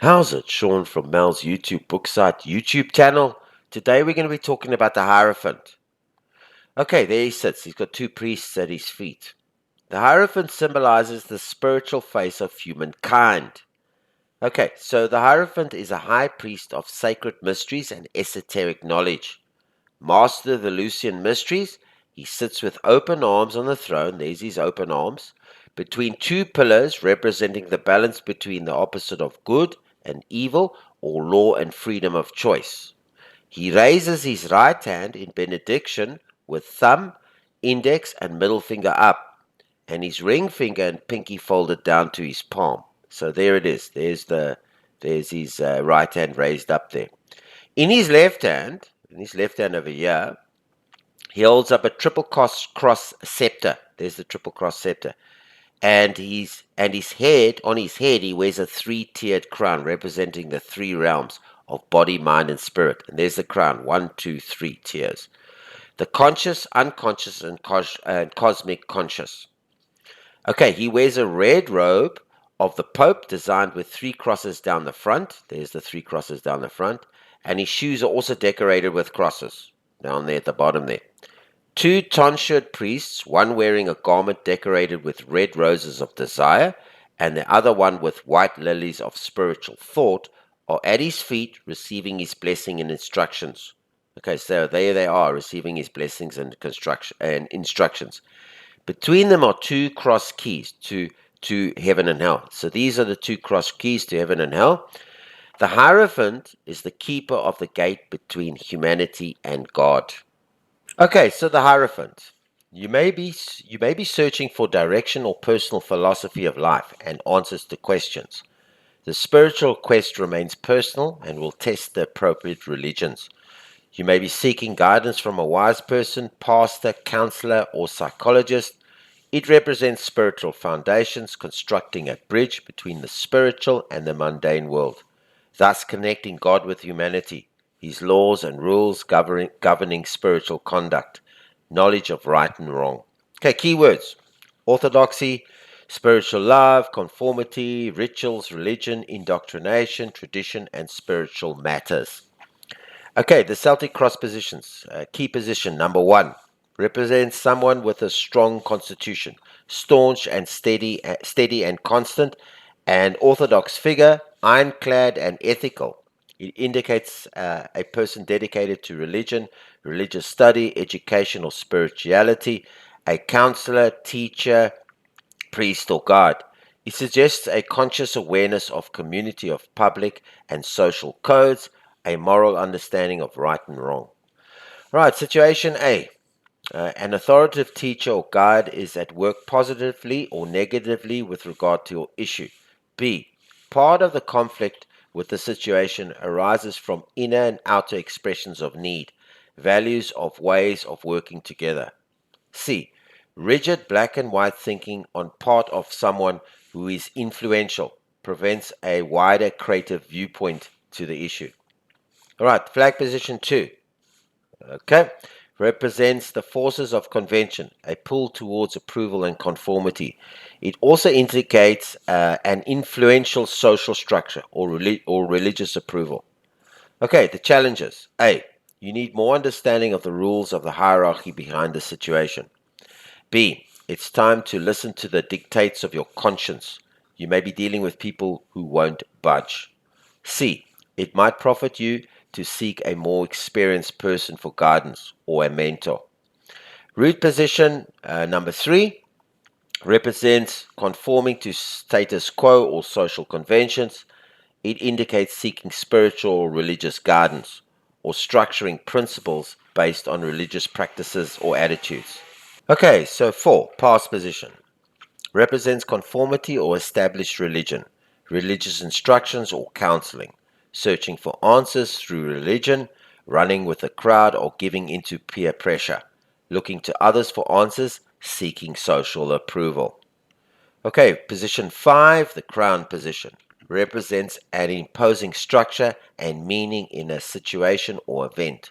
How's it? Sean from Mel's YouTube book site YouTube channel. Today we're going to be talking about the Hierophant. Okay, there he sits. He's got two priests at his feet. The Hierophant symbolizes the spiritual face of humankind. Okay, so the Hierophant is a high priest of sacred mysteries and esoteric knowledge. Master of the Lucian mysteries, he sits with open arms on the throne. There's his open arms. Between two pillars representing the balance between the opposite of good and evil, or law and freedom of choice. He raises his right hand in benediction with thumb, index, and middle finger up, and his ring finger and pinky folded down to his palm. So there it is. There's his right hand raised up there. In his left hand over here, he holds up a triple cross scepter. There's the triple cross scepter. And his head, on his head, he wears a three-tiered crown representing the three realms of body, mind, and spirit. And there's the crown, 1, 2, 3 tiers. The conscious, unconscious, and cosmic conscious. Okay, he wears a red robe of the Pope designed with three crosses down the front. There's the three crosses down the front. And his shoes are also decorated with crosses down there at the bottom there. Two tonsured priests, one wearing a garment decorated with red roses of desire, and the other one with white lilies of spiritual thought, are at his feet receiving his blessing and instructions. Okay, so there they are, receiving his blessings and instructions. Between them are two cross keys to heaven and hell. So these are the two cross keys to heaven and hell. The Hierophant is the keeper of the gate between humanity and God. Okay, so the Hierophant. You may be searching for direction or personal philosophy of life and answers to questions. The spiritual quest remains personal and will test the appropriate religions. You may be seeking guidance from a wise person, pastor, counselor, or psychologist. It represents spiritual foundations, constructing a bridge between the spiritual and the mundane world, thus connecting God with humanity, his laws and rules governing spiritual conduct, knowledge of right and wrong. Okay, keywords: orthodoxy, spiritual love, conformity, rituals, religion, indoctrination, tradition, and spiritual matters. Okay, the Celtic cross positions. Key position number 1 represents someone with a strong constitution, staunch and steady and constant, an orthodox figure, ironclad and ethical. It indicates a person dedicated to religion, religious study, education, or spirituality, a counselor, teacher, priest, or guide. It suggests a conscious awareness of community of public and social codes, a moral understanding of right and wrong. Right, situation A. An authoritative teacher or guide is at work positively or negatively with regard to your issue. B. Part of the conflict with the situation arises from inner and outer expressions of need, values of ways of working together. C. Rigid black and white thinking on part of someone who is influential prevents a wider creative viewpoint to the issue. All right, flag position 2. Okay, represents the forces of convention, a pull towards approval and conformity. It also indicates an influential social structure or religious approval. Okay, the challenges. A. You need more understanding of the rules of the hierarchy behind the situation. B. It's time to listen to the dictates of your conscience. You may be dealing with people who won't budge. C. It might profit you to seek a more experienced person for guidance or a mentor. Root position number 3 represents conforming to status quo or social conventions. It indicates seeking spiritual or religious guidance or structuring principles based on religious practices or attitudes. Okay, so 4, past position, represents conformity or established religion, religious instructions or counseling, searching for answers through religion, running with the crowd or giving into peer pressure, looking to others for answers, seeking social approval. Okay, position 5, the crown position, represents an imposing structure and meaning in a situation or event.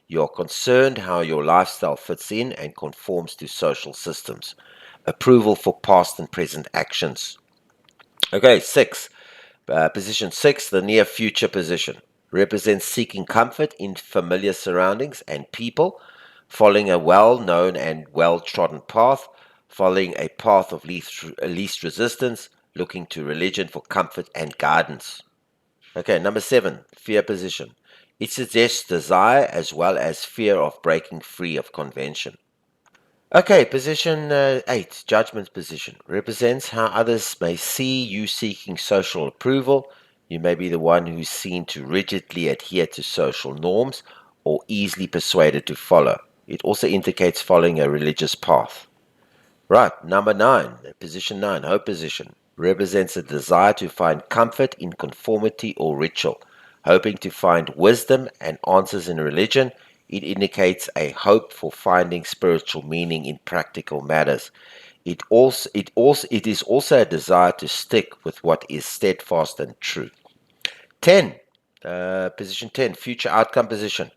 You are concerned how your lifestyle fits in and conforms to social systems. Approval for past and present actions. Okay, 6. Position 6, the near future position, represents seeking comfort in familiar surroundings and people, following a well-known and well-trodden path, following a path of least resistance, looking to religion for comfort and guidance. Okay, number 7, fear position. It suggests desire as well as fear of breaking free of convention. Okay, position 8, judgment position, represents how others may see you seeking social approval. You may be the one who's seen to rigidly adhere to social norms or easily persuaded to follow. It also indicates following a religious path. Right, number 9, position 9, hope position, represents a desire to find comfort in conformity or ritual, hoping to find wisdom and answers in religion. It indicates a hope for finding spiritual meaning in practical matters. It is also a desire to stick with what is steadfast and true. 10. Position 10, future outcome position,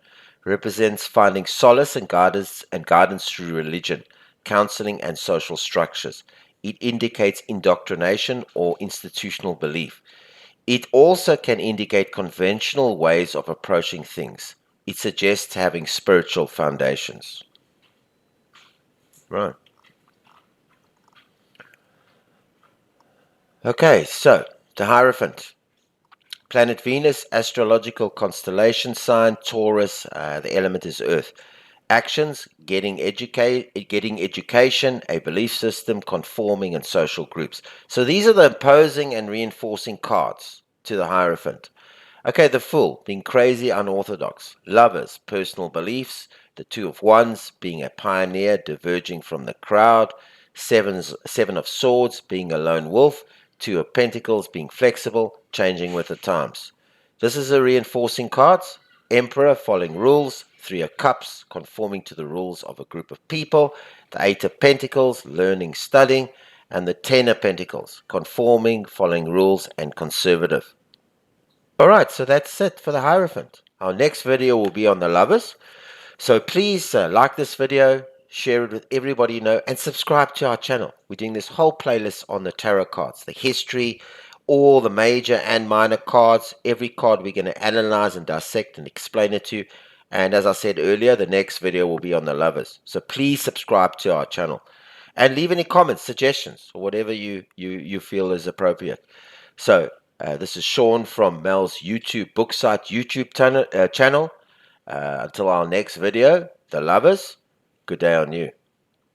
represents finding solace and guidance through religion, counseling, and social structures. It indicates indoctrination or institutional belief. It also can indicate conventional ways of approaching things. It suggests having spiritual foundations. Right. Okay, so the Hierophant. Planet Venus, astrological constellation sign, Taurus, the element is Earth. Actions, getting education, a belief system, conforming, and social groups. So these are the opposing and reinforcing cards to the Hierophant. Okay, the Fool, being crazy, unorthodox. Lovers, personal beliefs. The Two of Wands, being a pioneer, diverging from the crowd. Seven of Swords, being a lone wolf. Two of Pentacles, being flexible, changing with the times. This is a reinforcing cards. Emperor, following rules. Three of Cups, conforming to the rules of a group of people. The Eight of Pentacles, learning, studying. And the Ten of Pentacles, conforming, following rules, and conservative. Alright, so that's it for the Hierophant. Our next video will be on the Lovers. So please like this video, share it with everybody you know, and subscribe to our channel. We're doing this whole playlist on the tarot cards, the history, all the major and minor cards. Every card we're going to analyze and dissect and explain it to you. And as I said earlier, the next video will be on the Lovers. So please subscribe to our channel. And leave any comments, suggestions, or whatever you feel is appropriate. So, this is Sean from Mel's YouTube book site YouTube channel. Until our next video, the Lovers, good day on you.